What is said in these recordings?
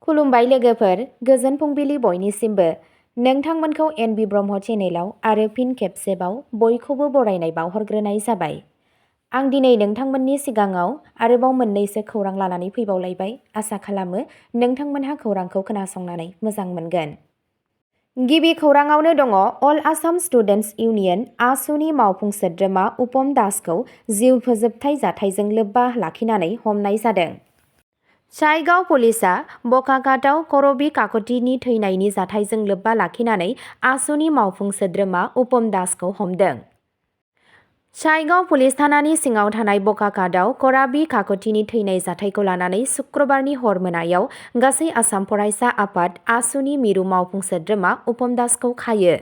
खुलुमबाय लोगोफोर, गोजोन फुंबिलि बयनिसिमबो। नोंथांमोनखौ एनबि ब्रह्म चेनेलाव आरो फिन खेबसेबाव बयखौबो बरायनाय बावहरग्रोनाय जाबाय। आं दिनै नोंथांमोननि सिगाङाव आरोबाव मोननैसो खौरां लानानै फैबावलायबाय। आसा खालामो नोंथांमोनहा खौरांखौ खोनासंनानै मोजां मोनगोन। गिबि खौराङावनो दङ अल आसाम स्टुडेन्टस इउनियन आसुनि मावफुं सोद्रोमा उपम दासखौ जिउ फोजोबथाय जाथायजों लोब्बा लाखिनानै हमनाय जादों। चाइगाव पुलिसआ बकाघाटआव करबी काकतिनि थैनायनि जाथायजों लोब्बा लाखिनानै आसुनि मावफुं सोद्रोमा उपम दासखौ हमदों। चाइगाव पुलिस थानानि सिङाव थानाय बकाघाटआव करबी काकतिनि थैनाय जाथायखौ लानानै शुक्रबारनि हर मोनायाव गासै आसाम फरायसा आफाद आसुनि मिरु मावफुं सोद्रोमा उपम दासखौ खायो।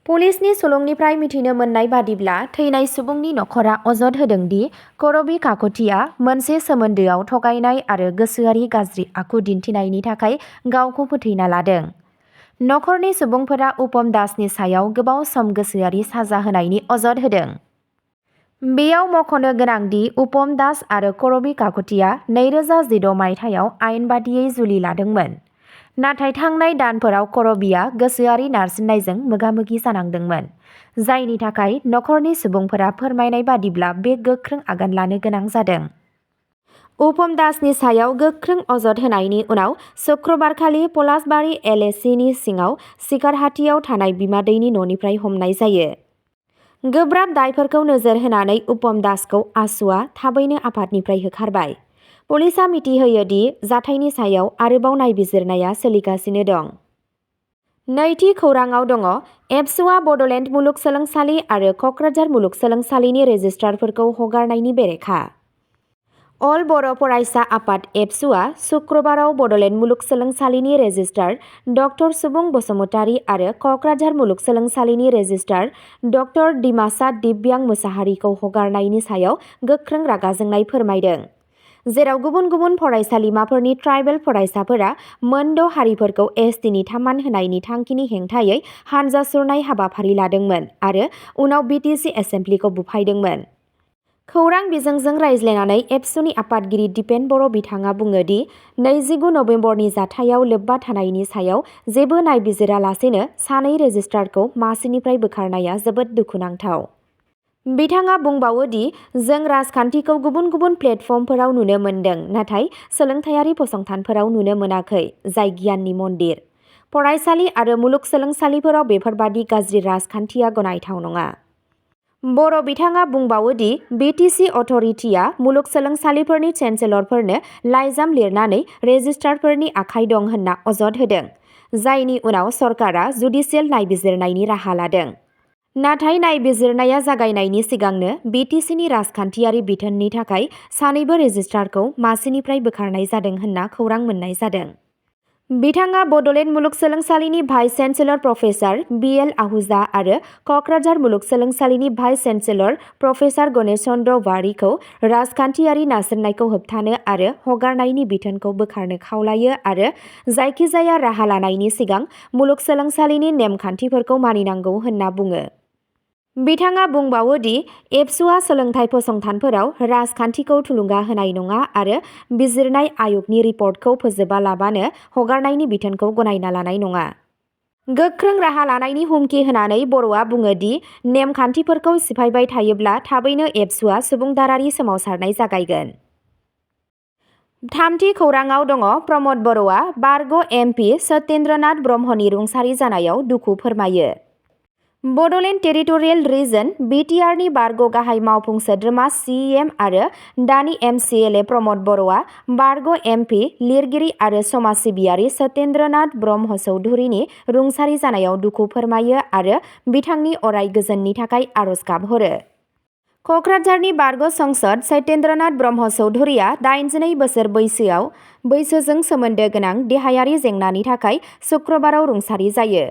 पुलिसनि सुलुंनिफ्राय मिथिनो मोननाय बादिब्ला थैनाय सुबुंनि नखरा अजद होदों दि करबी काकतिया मोनसे सोमोन्दोआव थगायनाय आरो गोसोआरि गाज्रि आखु दिन्थिनायनि थाखाय गावखौ फोथैना लादों। नखरनि सुबुंफोरा उपम दासनि सायाव गोबाव सम गोसोआरि साजा होनायनि अजद होदों। बेयाव मख'नो गोनांदि उपम दास आरो करबी काकतिया 2016 मायथाइयाव आयेन बादियै जुलि लादोंमोन। नाथाय थांनाय दानफोराव करबीआ गोसोआरि नारसिननायजों मोगा-मोगि जानांदोंमोन, जायनि थाखाय नखरनि सुबुंफोरा फोरमायनाय बादिब्ला बे गोख्रों आगान लानो गोनां जादों। उपम दासनि सायाव गोख्रों अजद होनायनि उनाव शुक्रबारखालि पलासबारि एलएसीनि सिङाव सिकारहाटीयाव थानाय बिमादैनि न'निफ्राय हमनाय जायो। गोब्राब दायफोरखौ नोजोर होनानै उपम दासखौ आसुआ थाबैनो आफादनिफ्राय होखारबाय। पुलिसआ मिथिहोयो दि जाथायनि सायाव आरोबाव नायबिजिरनाया सोलिगासिनो दं। नैथि खौराङाव दङ एबसुआ बड'लेण्ड मुलुगसोलोंसालि आरो क'क्राझार मुलुगसोलोंसालिनि रेजिस्ट्रारफोरखौ हगारनायनि बेरेखा। अल बर' फरायसा आफाद एबसुआ शुक्रबाराव बड'लेण्ड मुलुगसोलोंसालिनि रेजिस्ट्रार ड सुबुं बसुमतारी आरो क'क्राझार मुलुगसोलोंसालिनि रेजिस्ट्रार ड डिमासा दिब्यां मुसाहारिखौ हगारनायनि सायाव गोख्रों रागा जोंनाय फोरमायदों। जेराव गुबुन गुबुन फरायसालिमाफोरनि ट्राइबेल फरायसाफोरा मोन 6 हारिफोरखौ एसटिनि थामान होनायनि थांखिनि हेंथायै हानजा सुरनाय हाबाफारि लादोंमोन आरो उनाव बिटिसि एसेमब्लिखौ बुफायदोंमोन। खौरां बिजोंजों रायज्लायनानै एबसुनि आफादगिरि दिपेन बर' बिथाङा बुङो दि 29 नबेम्बरनि जाथायाव लोब्बा थानायनि सायाव जेबो नायबिजिरालासेनो सानै रेजिस्ट्रारखौ मासिनिफ्राय बोखारनाया जोबोद दुखुनांथाव। बिथाङा बुंबावो दि जों राजखान्थिखौ गुबुन गुबुन प्लेटफर्मफोराव नुनो मोन्दों, नाथाय सोलोंथायारि फसंथानफोराव नुनो मोनाखै, जाय गियाननि मन्दिर। फरायसालि आरो मुलुगसोलोंसालिफोराव बेफोरबादि गाज्रि राजखान्थिया गनायथाव नङा। बर' बिथाङा बुंबावो दि बिटिसि अथ'रिटिआ मुलुगसोलोंसालिफोरनि चेन्सेलरफोरनो लाइजाम लिरनानै रेजिस्ट्रारफोरनि आखाइ दं होनना अजद होदों, जायनि उनाव सरकारा जुडिसियेल नायबिजिरनायनि राहा लादों। नाथाय नायबिजिरनाया जागायनायनि सिगांनो बिटिसिनि राजखान्थियारि बिथोननि थाखाय सानैबो रेजिस्ट्रारखौ मासिनिफ्राय बोखारनाय जादों होनना खौरां मोन्नाय जादों। बिथाङा बड'लेण्ड मुलुगसोलोंसालिनि vice chancellor professor B L Ahuja आरो क'क्राझार मुलुगसोलोंसालिनि vice chancellor professor Ganesh Chandra वारिखौ राजखान्थियारि नारसिननायखौ होबथानो आरो हगारनायनि बिथोनखौ बोखारनो खावलायो आरो जायखिजाया राहा लानायनि सिगां मुलुगसोलोंसालिनि नेमखान्थिफोरखौ मानिनांगौ होनना बुङो। बिथाङा बुंबावो दि एबसुआ सोलोंथाइ फसंथानफोराव राजखान्थिखौ थुलुंगा होनाय नङा आरो बिजिरनाय आय'गनि रिपर्टखौ फोजोबालाबानो हगारनायनि बिथोनखौ गनायना लानाय नङा। गोख्रों राहा लानायनि हुमखि होनानै बर'आ बुङो दि नेमखान्थिफोरखौ सिफायबाय थायोब्ला थाबैनो एबसुआ सुबुंदारारि सोमावसारनाय जागायगोन। थामथि खौराङाव दङ प्रमद बर'आ बारग' एमपि सत्येन्द्रनाथ ब्रह्मनि रुंसारि जानायाव दुखु फोरमायो। बड'लेण्ड टेरिटरियेल रिजन बिटिआरनि बारग' गाहाय मावफुं सोद्रोमा सिएम आरो दानि एमसिएलए प्रमद बर'आ बारग' एमपि, लिरगिरि आरो समाज सिबियारि सत्येन्द्रनाथ ब्रह्म चौधुरीनि रुंसारि जानायाव दुखु फोरमायो आरो बिथांनि अराय गोजोननि थाखाय आरज गाबहरो। क'क्राझारनि बारग' संसद सत्येन्द्रनाथ ब्रह्म चौधुरीया 82 बोसोर बैसोजों सोमोन्दो गोनां देहायारि जेंनानि थाखाय शुक्रबाराव रुंसारि जायो।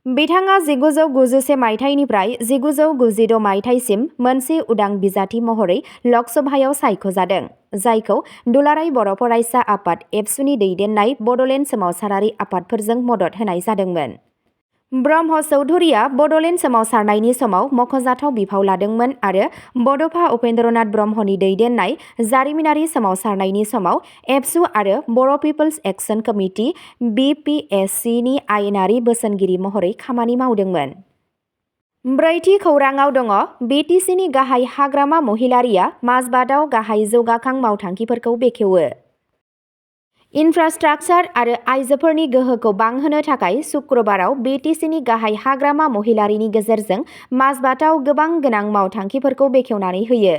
बिथाङा 1991 मायथाइनिफ्राय 1992 मायथाइसिम मोनसे उदां बिजाथि महरै लकसभायाव सायख'जादों, जायखौ दुलाराय बर' फरायसा आफाद एबसुनि दैदेननाय बड'लेण्ड सोमावसारारि आफादफोरजों मदद होनाय जादोंमोन। ब्रह्म चौधुरिया बड'लेण्ड सोमावसारनायनि समाव मख'जाथाव बिफाव लादोंमोन आरो बड'फा उपेन्द्रनाथ ब्रह्मनि दैदेननाय जारिमिनारि सोमावसारनायनि समाव एबसु आरो बर' पिपल्स एक्सन कमिटि (BPSC)नि आयेनारि बोसोनगिरि महरै खामानि मावदोंमोन। ब्रैथि खौराङाव दङ BTCनि गाहाय हाग्रामा महिलारिया माजबाटआव गाहाय जौगाखां मावथांखिफोरखौ बेखेवो। इनफ्रास्ट्राक्चार आरो आइजोफोरनि गोहोखौ बांहोनो थाखाय शुक्रबाराव BTCनि गाहाय हाग्रामा महिलारिनि गेजेरजों माजबाटआव गोबां गोनां मावथांखिफोरखौ बेखेवनानै होयो,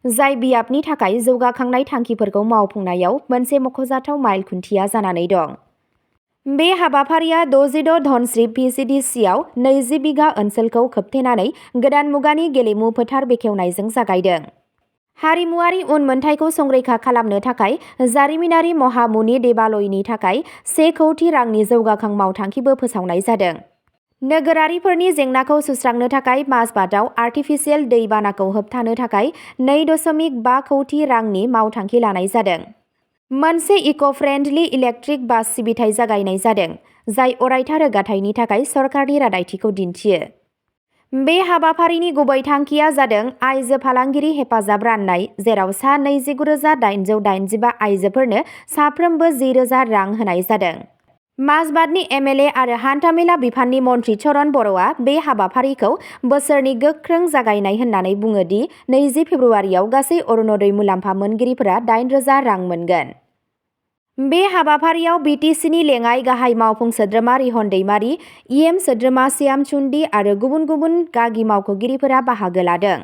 जाय बियाबनि थाखाय जौगाखांनाय थांखिफोरखौ मावफुंनायाव मोनसे मख'जाथाव माइल खुन्थिया जानानै दं। बे हाबाफारिया 66 धनश्री PCDCआव 20 बिघा ओनसोलखौ खोबथेनानै गोदान मुगानि गेलेमु फोथार बेखेवनायजों जागायदों। हारिमुआरि उनमोनथाइखौ संरैखा खालामनो थाखाय जारिमिनारि महामुनि देबालयनि थाखाय 1 कौटि रांनि जौगाखां मावथांखिबो फोसावनाय जादों। नोगोरारिफोरनि जेंनाखौ सुस्रांनो थाखाय माजबाटआव आर्टिफिशियेल दै बानाखौ होबथानो थाखाय 2.5 कौटि रांनि मावथांखि लानाय जादों। मोनसे इक'-फ्रेन्डलि इलेक्ट्रिक बास सिबिथाइ जागायनाय जादों, जाय अरायथा रोगाथायनि थाखाय सरकारनि रादायथिखौ दिन्थियो। बे हाबाफारिनि गुबै थांखिया जादों आइजो फालांगिरि हेफाजाब राननाय, जेराव सा 29,885 आइजोफोरनो साफ्रोमबो 10,000 रां होनाय जादों। माजबाटनि MLA आरो हान्थामेला बिफाननि मन्थ्रि चरण बर'आ बे हाबाफारिखौ बोसोरनि गोख्रों जागायनाय होननानै बुङो दि 20 फेब्रुआरियाव गासै अरुणोदय मुलाम्फा मोनगिरिफोरा 8,000 रां मोनगोन। बे हाबाफारियाव BTCनि लेङाइ गाहाय मावफुं सोद्रोमा रिहन दैमारी, EM सोद्रोमा श्याम चुन्डी आरो गुबुन गुबुन गागि मावख'गिरिफोरा बाहागो लादों।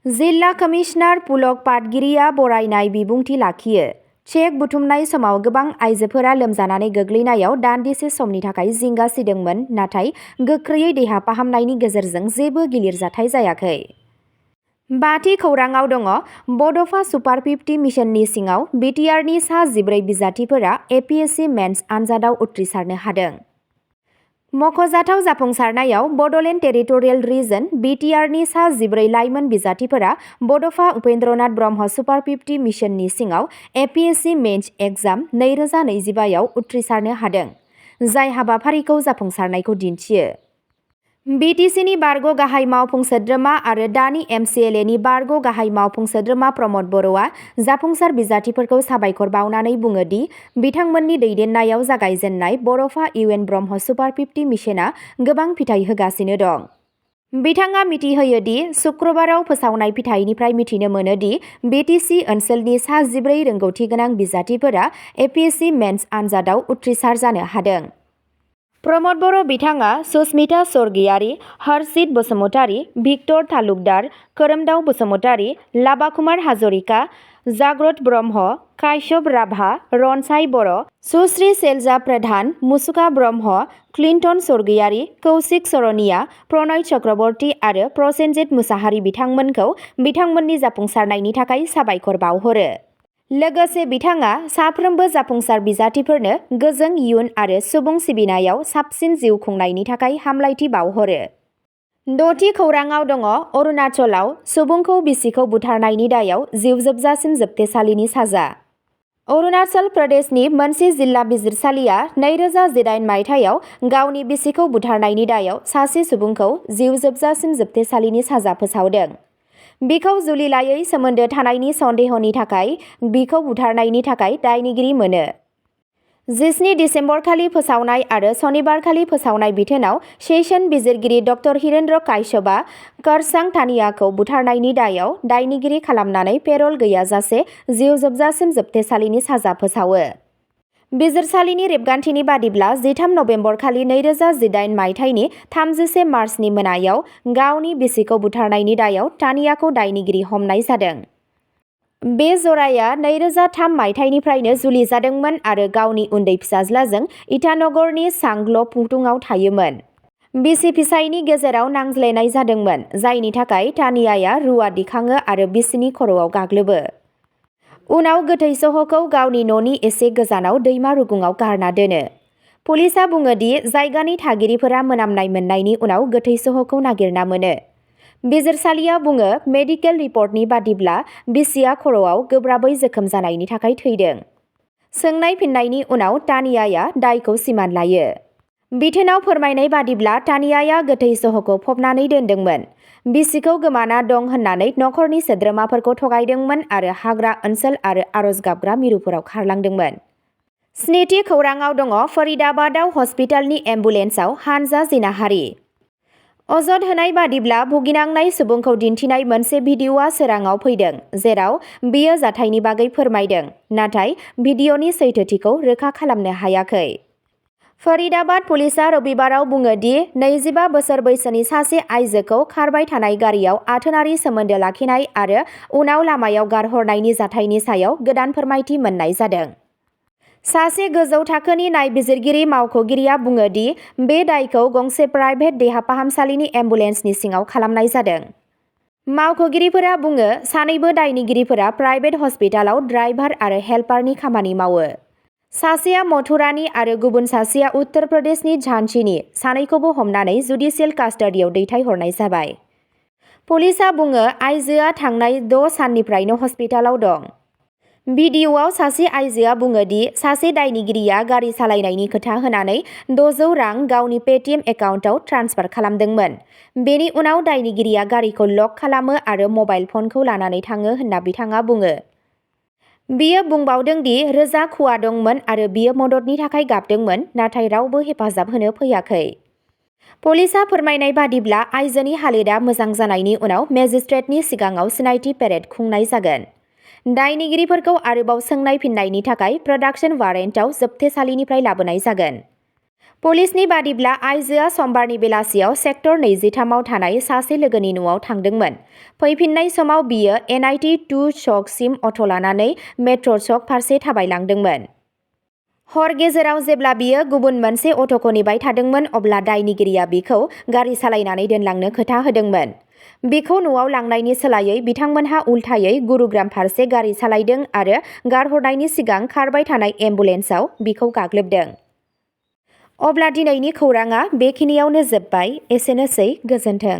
जिल्ला कमिशनार पुलक पाटगिरिया बरायनाय बिबुंथि लाखियो। चेक बुथुमनाय समाव गोबां आइजोफोरा लोमजानानै गोग्लैनायाव दान्दिसे समनि थाखाय जिंगा सिदोंमोन, नाथाय गोख्रैयै देहा फाहामनायनि गेजेरजों जेबो गिलिर जाथाय जायाखै। बाथि खौराङाव दङ बड'फा सुपार 50 मिशननि सिङाव BTRनि सा 14 बिजाथिफोरा APSC मेन्स आनजादाव उथ्रिसारनो हादों। मख'जाथाव जाफुंसारनायाव बड'लेण्ड टेरिटरियेल रिजन BTRनि सा 14 लाइमोन बिजाथिफोरा बड'फा उपेन्द्रनाथ ब्रह्म सुपार 50 मिशननि सिङाव APSC मेन्स एग्जाम 2025आव उथ्रिसारनो हादों, जाय हाबाफारिखौ जाफुंसारनायखौ दिन्थियो। BTCनि बारग' गाहाय मावफुं सोद्रोमा आरो दानि MCLAनि बारग' गाहाय मावफुं सोद्रोमा प्रमद बर'आ जाफुंसार बिजाथिफोरखौ साबायखर बावनानै बुङो दि बिथांमोननि दैदेननायाव जागायजेननाय बड'फा UN ब्रह्म सुपार 50 मिशनआ गोबां फिथाय होगासिनो दं। बिथाङा मिथिहोयो दि शुक्रबाराव फोसावनाय फिथायनिफ्राय मिथिनो मोनो दि BTC ओनसोलनि सा 14 रोंगौथिगोनां बिजाथिफोरा APSC मेन्स आनजादाव उथ्रिसार जानो हादों। प्रमद बर' बिथाङा सुस्मिता स्वर्गियारि, हर्षित बसुमतारी, भिक्टर तालुकदार, खोरोमदाव बसुमतारी, लाबाकुमार हाजरिका, जाग्रत ब्रह्म, काश्यप राभा, रनसाय बर', सुश्री सेलजा प्रधान, मुसुखा ब्रह्म, क्लिन्टन स्वर्गियारि, कौशिक सरनिया, प्रणय चक्रवर्ती आरो प्रसेनजित मुसाहारि बिथांमोनखौ बिथांमोननि जाफुंसारनायनि थाखाय साबायखर बावहरो। लोगोसे बिथाङा साफ्रोमबो जाफुंसार बिजाथिफोरनो गोजों इयुन आरो सुबुं सिबिनायाव साबसिन जिउ खुंनायनि थाखाय हामलायथि बावहरो। द'थि खौराङाव दङ अरुणाचलाव सुबुंखौ बिसिखौ बुथारनायनि दायाव जिउ जोबजासिम जोबथेसालिनि साजा। अरुणाचल प्रदेशनि मोनसे जिल्ला बिजिरसालिया 2018 मायथाइयाव गावनि बिसिखौ बुथारनायनि दायाव सासे सुबुंखौ जिउ जोबजासिम जोबथेसालिनि साजा फोसावदों। बिखौ जुलिलायै सोमोन्दो थानायनि सन्देहनि थाखाय बिखौ बुथारनायनि थाखाय दायनिगिरि मोनो। 17 दिसेम्बरखालि फोसावनाय आरो सनिबारखालि फोसावनाय बिथोनाव सेसन बिजिरगिरि ड हिरेन्द्र काश्यपआ करसां तानियाखौ बुथारनायनि दायाव दायनिगिरि खालामनानै पेरल गैयाजासे जिउ जोबजासिम जोबथेसालिनि साजा फोसावो। बिजिरसालिनि रेबगान्थिनि बादिब्ला 13 नबेम्बरखालि 2018 मायथाइनि 31 मार्चनि मोनायाव गावनि बिसिखौ बुथारनायनि दायाव तानियाखौ दायनिगिरि हमनाय जादों। बे जराया 2003 मायथाइनिफ्रायनो जुलि जादोंमोन आरो गावनि उन्दै फिसाज्लाजों इटानगरनि सांग्ल पुंटुआव थायोमोन। बिसि फिसायनि गेजेराव नांज्लायनाय जादोंमोन, जायनि थाखाय तानियाया रुवा दिखाङो आरो बिसिनि खर'आव गाग्लोबो। उनाव गोथै सह'खौ गावनि न'नि एसे गोजानाव दैमा रुगुङाव गारना दोनो। पुलिसआ बुङो दि जायगानि थागिरिफोरा मोनामनाय मोननायनि उनाव गोथै सह'खौ नागिरना मोनो। बिजिरसालिया बुङो मेडिकेल रिपर्टनि बादिब्ला बिसिया खर'आव गोब्राबै जोखोम जानायनि थाखाय थैदों। सोंनाय फिननायनि उनाव तानियाया दायखौ सिमान लायो। बिथोनाव फोरमायनाय बादिब्ला तानियाया गोथै सहखौ फबनानै दोनदोंमोन। बिसिखौ गोमाना दं होननानै नखरनि सोद्रोमाफोरखौ थगायदोंमोन आरो हाग्रा ओनसोल आरो आरज गाबग्रा मिरुफोराव खारलांदोंमोन। स्निथि खौराङाव दङ फरिदाबादाव हस्पिटालनि एम्बुलेन्सआव हानजा जिनाहारि। अजद होनाय बादिब्ला भुगिनांनाय सुबुंखौ दिन्थिनाय मोनसे भिडिअ'आ सोराङाव फैदों, जेराव बियो जाथायनि बागै फोरमायदों, नाथाय भिडिअ'नि सैथोथिखौ रोखा खालामनो हायाखै। फरिदाबाद पुलिसआ रबिबाराव बुङो दि 25 बोसोर बैसोनि सासे आइजोखौ खारबाय थानाय गारियाव आथोनारि सोमोन्दो लाखिनाय आरो उनाव लामायाव गारहरनायनि जाथायनि सायाव गोदान फोरमायथि मोन्नाय जादों। सासे गोजौ थाखोनि नायबिजिरगिरि मावख'गिरिया बुङो दि बे दायखौ गंसे प्राइभेट देहा फाहामसालिनि एम्बुलेन्सनि सिङाव खालामनाय जादों। मावख'गिरिफोरा बुङो सानैबो दायनिगिरिफोरा प्राइभेट हस्पिटालाव ड्राइभार आरो हेल्पारनि खामानि मावो। सासेया मथुरानि आरो गुबुन सासेया उत्तर प्रदेशनि झान्सीनि, सानैखौबो हमनानै जुडिशियेल कास्टडियाव दैथायहरनाय जाबाय। पुलिसआ बुङो आइजोआ थांनाय 6 साननिफ्रायनो हस्पिटालाव दं। भिडिअ'आव सासे आइजोआ बुङो दि सासे दायनिगिरिया गारि सालायनायनि खोथा होनानै 600 रां गावनि पेटिएम एकाउन्टआव ट्रान्सफार खालामदोंमोन। बेनि उनाव दायनिगिरिया गारिखौ लक खालामो आरो मबाइल फनखौ लानानै थाङो होनना बिथाङा बुङो। बियो बुंबावदों दि रोजा खुवा दंमोन आरो बियो मददनि थाखाय गाबदोंमोन, नाथाय रावबो हेफाजाब होनो फैयाखै। पुलिसआ फोरमायनाय बादिब्ला आइजोनि हालोदआ मोजां जानायनि उनाव मेजिस्ट्रेटनि सिगाङाव सिनायथि पेरेड खुंनाय जागोन। दायनिगिरिफोरखौ आरोबाव सोंनायफिन्नायनि थाखाय प्रडाक्शन वारेन्टआव जोबथेसालिनिफ्राय लाबोनाय जागोन। पुलिसनि बादिब्ला आइजोआ समबारनि बेलासियाव सेक्टर 23 आव थानाय सासे लोगोनि न'आव थांदोंमोन। फैफिननाय समाव बियो NIT 2 चौकसिम अट' लानानै मेट्र' चौक फारसे थाबायलांदोंमोन। हर गेजेराव जेब्ला बियो गुबुन मोनसे अट'खौ नेबाय थादोंमोन, अब्ला दायनिगिरिया बिखौ गारि सालायनानै दोनलांनो खोथा होदोंमोन। बिखौ न'आव लांनायनि सोलायै बिथांमोनहा उल्थायै गुरुग्राम फारसे गारि सालायदों आरो गारहरनायनि सिगां खारबाय थानाय एम्बुलेन्सआव बिखौ गाग्लोबदों। अब्ला दिनैनि खौराङा बेखिनियावनो जोबबाय। एसेनोसै, गोजोन्थों।